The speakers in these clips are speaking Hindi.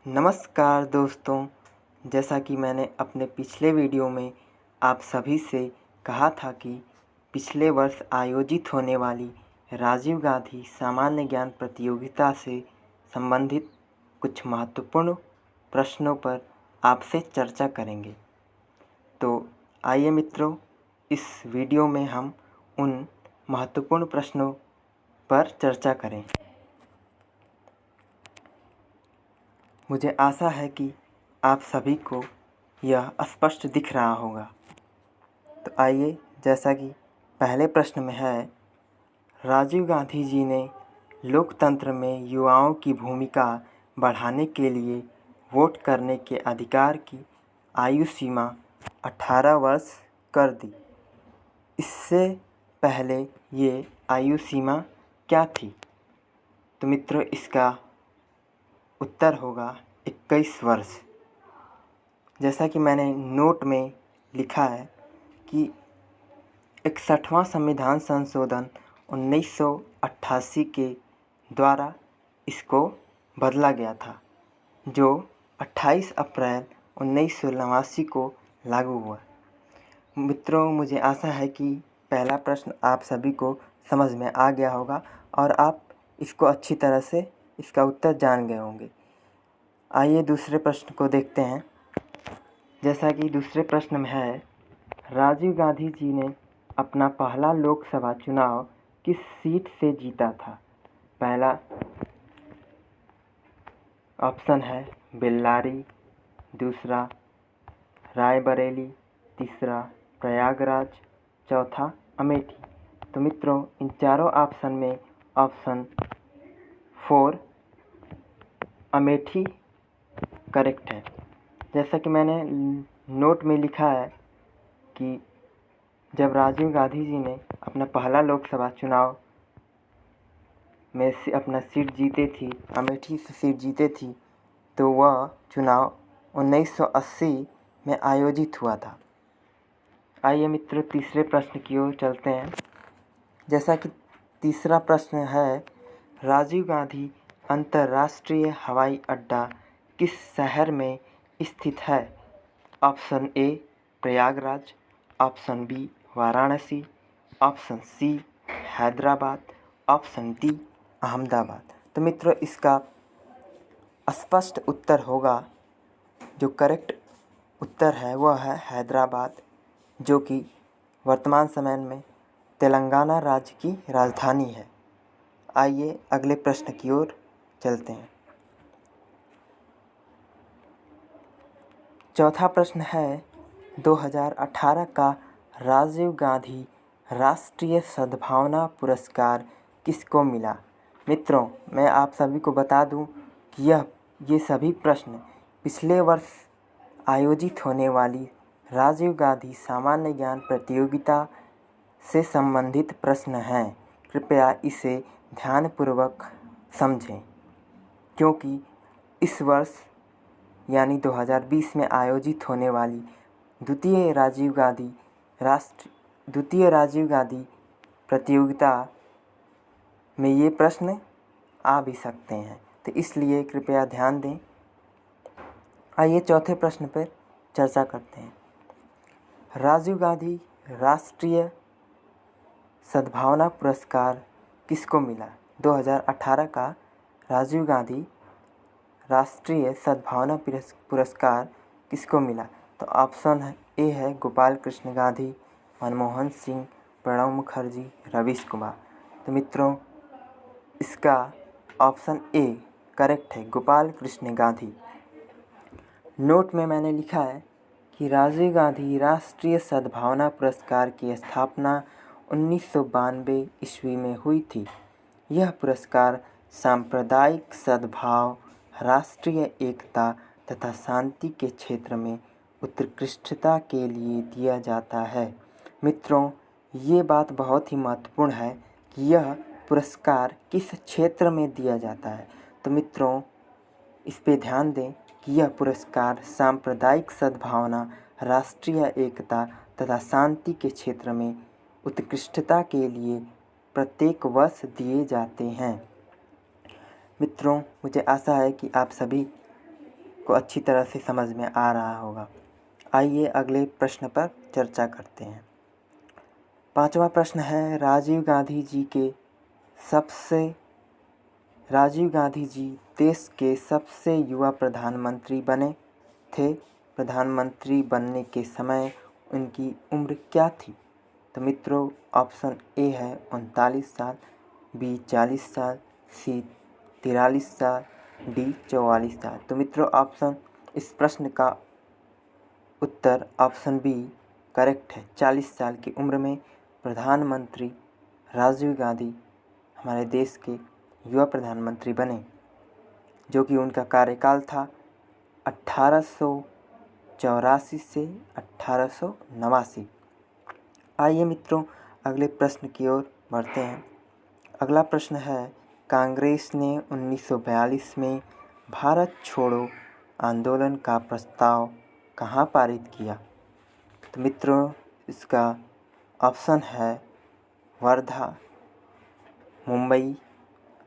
नमस्कार दोस्तों। जैसा कि मैंने अपने पिछले वीडियो में आप सभी से कहा था कि पिछले वर्ष आयोजित होने वाली राजीव गांधी सामान्य ज्ञान प्रतियोगिता से संबंधित कुछ महत्वपूर्ण प्रश्नों पर आपसे चर्चा करेंगे। तो आइए मित्रों, इस वीडियो में हम उन महत्वपूर्ण प्रश्नों पर चर्चा करें। मुझे आशा है कि आप सभी को यह स्पष्ट दिख रहा होगा। तो आइए, जैसा कि पहले प्रश्न में है, राजीव गांधी जी ने लोकतंत्र में युवाओं की भूमिका बढ़ाने के लिए वोट करने के अधिकार की आयु सीमा 18 वर्ष कर दी। इससे पहले ये आयु सीमा क्या थी? तो मित्रों, इसका उत्तर होगा 21 वर्ष। जैसा कि मैंने नोट में लिखा है कि 61वां संविधान संशोधन 1988 के द्वारा इसको बदला गया था, जो 28 अप्रैल 1989 को लागू हुआ। मित्रों, मुझे आशा है कि पहला प्रश्न आप सभी को समझ में आ गया होगा और आप इसको अच्छी तरह से इसका उत्तर जान गए होंगे। आइए दूसरे प्रश्न को देखते हैं। जैसा कि दूसरे प्रश्न में है, राजीव गांधी जी ने अपना पहला लोकसभा चुनाव किस सीट से जीता था? पहला ऑप्शन है बेल्लारी, दूसरा रायबरेली, तीसरा प्रयागराज, चौथा अमेठी। तो मित्रों, इन चारों ऑप्शन में ऑप्शन 4 अमेठी करेक्ट है। जैसा कि मैंने नोट में लिखा है कि जब राजीव गांधी जी ने अपना पहला लोकसभा चुनाव में से अपना सीट जीते थी, अमेठी से सीट जीते थी, तो वह चुनाव 1980 में आयोजित हुआ था। आइए मित्रों, तीसरे प्रश्न की ओर चलते हैं। जैसा कि तीसरा प्रश्न है, राजीव गांधी अंतर्राष्ट्रीय हवाई अड्डा किस शहर में स्थित है? Option A Prayagraj, option B Varanasi, option C Hyderabad, option D Ahmedabad. तो मित्रों, इसका स्पष्ट उत्तर होगा, जो करेक्ट उत्तर है वह है हैदराबाद, जो कि वर्तमान समय में तेलंगाना राज्य की राजधानी है। आइए अगले प्रश्न की ओर चलते हैं। चौथा प्रश्न है, 2018 का राजीव गांधी राष्ट्रीय सद्भावना पुरस्कार किसको मिला? मित्रों, मैं आप सभी को बता दूं कि ये सभी प्रश्न पिछले वर्ष आयोजित होने वाली राजीव गांधी सामान्य ज्ञान प्रतियोगिता से संबंधित प्रश्न हैं। कृपया इसे ध्यानपूर्वक समझें, क्योंकि इस वर्ष यानी 2020 में आयोजित होने वाली द्वितीय राजीव गांधी प्रतियोगिता में ये प्रश्न आ भी सकते हैं, तो इसलिए कृपया ध्यान दें। आइए चौथे प्रश्न पर चर्चा करते हैं। राजीव गांधी राष्ट्रीय सद्भावना पुरस्कार किसको मिला? 2018 का राजीव गांधी राष्ट्रीय सद्भावना पुरस्कार किसको मिला? तो ऑप्शन ए है गोपाल कृष्ण गांधी, मनमोहन सिंह, प्रणब मुखर्जी, रवीश कुमार। तो मित्रों, इसका ऑप्शन ए करेक्ट है, गोपाल कृष्ण गांधी। नोट में मैंने लिखा है कि राजीव गांधी राष्ट्रीय सद्भावना पुरस्कार की स्थापना 1992 ईस्वी में हुई थी। यह पुरस्कार सांप्रदायिक सद्भाव, राष्ट्रीय एकता तथा शांति के क्षेत्र में उत्कृष्टता के लिए दिया जाता है। मित्रों, ये बात बहुत ही महत्वपूर्ण है कि यह पुरस्कार किस क्षेत्र में दिया जाता है। तो मित्रों, इस पे ध्यान दें कि यह पुरस्कार सांप्रदायिक सद्भावना, राष्ट्रीय एकता तथा शांति के क्षेत्र में उत्कृष्टता के लिए प्रत्येक वर्ष दिए जाते हैं। मित्रों, मुझे आशा है कि आप सभी को अच्छी तरह से समझ में आ रहा होगा। आइए अगले प्रश्न पर चर्चा करते हैं। 5वां प्रश्न है, राजीव गांधी जी देश के सबसे युवा प्रधानमंत्री बने थे। प्रधानमंत्री बनने के समय उनकी उम्र क्या थी? तो मित्रों ऑप्शन ए है 39 साल, बी 40 साल, सी 43 साल, डी 44 साल। तो मित्रों इस प्रश्न का उत्तर ऑप्शन बी करेक्ट है। 40 साल की उम्र में प्रधानमंत्री राजीव गांधी हमारे देश के युवा प्रधानमंत्री बने, जो कि उनका कार्यकाल था 1884 से 1889। आइए मित्रों अगले प्रश्न की ओर बढ़ते हैं। अगला प्रश्न है, कांग्रेस ने 1942 में भारत छोड़ो आंदोलन का प्रस्ताव कहाँ पारित किया? तो मित्रों इसका ऑप्शन है वर्धा, मुंबई,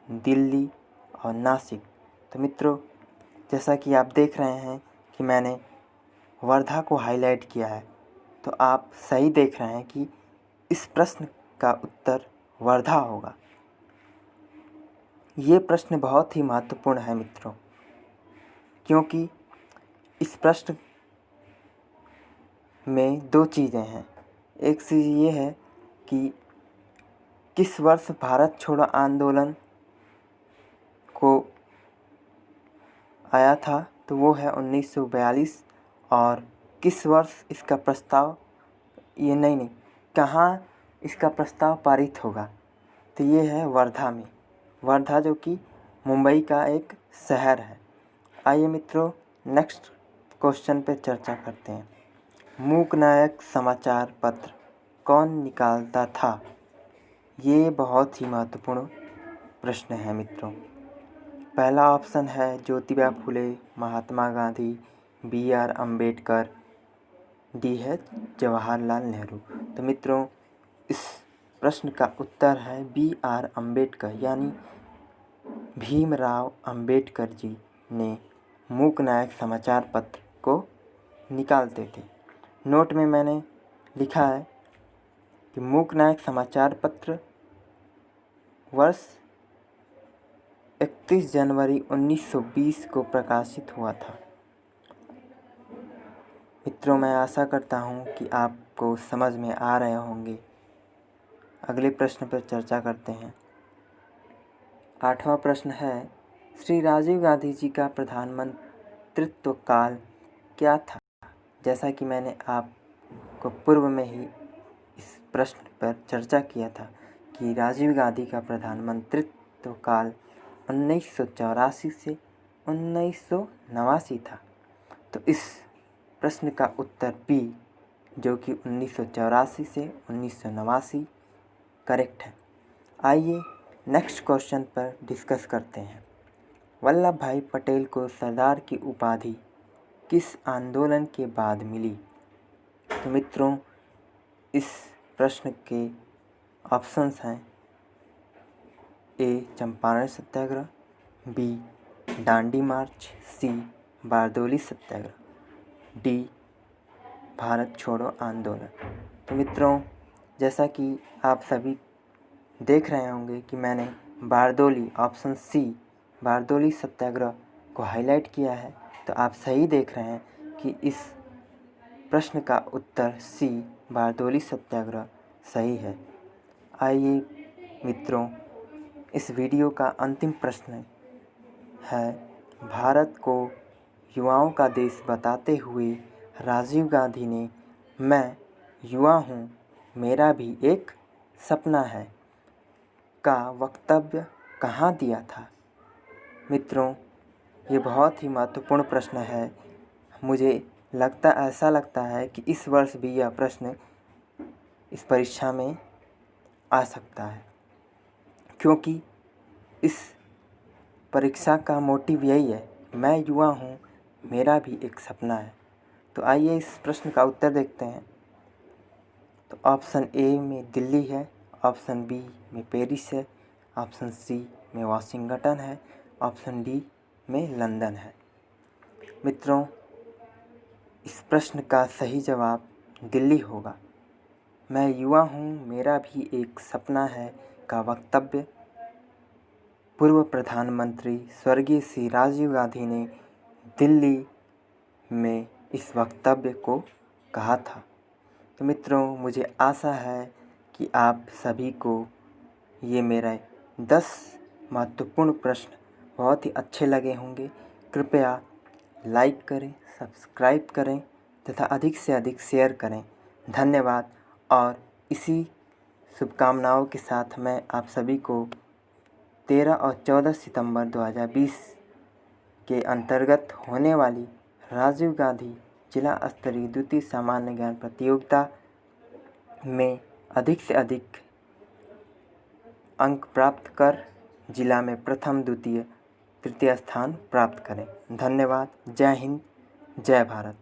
दिल्ली और नासिक। तो मित्रों जैसा कि आप देख रहे हैं कि मैंने वर्धा को हाईलाइट किया है, तो आप सही देख रहे हैं कि इस प्रश्न का उत्तर वर्धा होगा। ये प्रश्न बहुत ही महत्वपूर्ण है मित्रों, क्योंकि इस प्रश्न में दो चीज़ें हैं। एक चीज़ ये है कि किस वर्ष भारत छोड़ो आंदोलन को आया था, तो वो है 1942। और किस वर्ष इसका प्रस्ताव कहाँ इसका प्रस्ताव पारित होगा, तो ये है वर्धा में। वर्धा जो कि मुंबई का एक शहर है। आइए मित्रों नेक्स्ट क्वेश्चन पे चर्चा करते हैं। मूकनायक समाचार पत्र कौन निकालता था? ये बहुत ही महत्वपूर्ण प्रश्न है मित्रों। पहला ऑप्शन है ज्योतिबा फुले, महात्मा गांधी, B.R. अम्बेडकर, डी है जवाहरलाल नेहरू। तो मित्रों इस प्रश्न का उत्तर है B.R. अम्बेडकर, यानी भीमराव अम्बेडकर जी ने मूकनायक समाचार पत्र को निकालते थे। नोट में मैंने लिखा है कि मूकनायक समाचार पत्र वर्ष 31 जनवरी 1920 को प्रकाशित हुआ था। मित्रों मैं आशा करता हूँ कि आपको समझ में आ रहे होंगे। अगले प्रश्न पर चर्चा करते हैं। 8वां प्रश्न है, श्री राजीव गांधी जी का प्रधानमंत्रित्व काल क्या था? जैसा कि मैंने आपको पूर्व में ही इस प्रश्न पर चर्चा किया था कि राजीव गांधी का प्रधानमंत्रित्व काल 1984 से 1989 था। तो इस प्रश्न का उत्तर बी जो कि 1984 से 1989 करेक्ट है। आइए नेक्स्ट क्वेश्चन पर डिस्कस करते हैं। वल्लभ भाई पटेल को सरदार की उपाधि किस आंदोलन के बाद मिली? तो मित्रों इस प्रश्न के ऑप्शंस हैं ए चंपारण सत्याग्रह, बी दांडी मार्च, सी बारदोली सत्याग्रह, डी भारत छोड़ो आंदोलन। तो मित्रों जैसा कि आप सभी देख रहे होंगे कि मैंने बारदोली ऑप्शन सी बारदोली सत्याग्रह को हाईलाइट किया है, तो आप सही देख रहे हैं कि इस प्रश्न का उत्तर सी बारदोली सत्याग्रह सही है। आइए मित्रों इस वीडियो का अंतिम प्रश्न है, भारत को युवाओं का देश बताते हुए राजीव गांधी ने मैं युवा हूँ, मेरा भी एक सपना है का वक्तव्य कहाँ दिया था? मित्रों ये बहुत ही महत्वपूर्ण प्रश्न है। मुझे ऐसा लगता है कि इस वर्ष भी यह प्रश्न इस परीक्षा में आ सकता है, क्योंकि इस परीक्षा का मोटिव यही है, मैं युवा हूँ, मेरा भी एक सपना है। तो आइए इस प्रश्न का उत्तर देखते हैं। तो ऑप्शन ए में दिल्ली है, ऑप्शन बी में पेरिस है, ऑप्शन सी में वाशिंगटन है, ऑप्शन डी में लंदन है। मित्रों, इस प्रश्न का सही जवाब दिल्ली होगा। मैं युवा हूँ, मेरा भी एक सपना है का वक्तव्य पूर्व प्रधानमंत्री स्वर्गीय श्री राजीव गांधी ने दिल्ली में इस वक्तव्य को कहा था। तो मित्रों, मुझे आशा है कि आप सभी को ये मेरे 10 महत्वपूर्ण प्रश्न बहुत ही अच्छे लगे होंगे। कृपया लाइक करें, सब्सक्राइब करें तथा अधिक से अधिक शेयर करें। धन्यवाद। और इसी शुभकामनाओं के साथ मैं आप सभी को 13 और 14 सितंबर 2020 के अंतर्गत होने वाली राजीव गांधी जिला स्तरीय द्वितीय सामान्य ज्ञान प्रतियोगिता में अधिक से अधिक अंक प्राप्त कर जिला में प्रथम, द्वितीय, तृतीय स्थान प्राप्त करें। धन्यवाद। जय हिंद, जय भारत।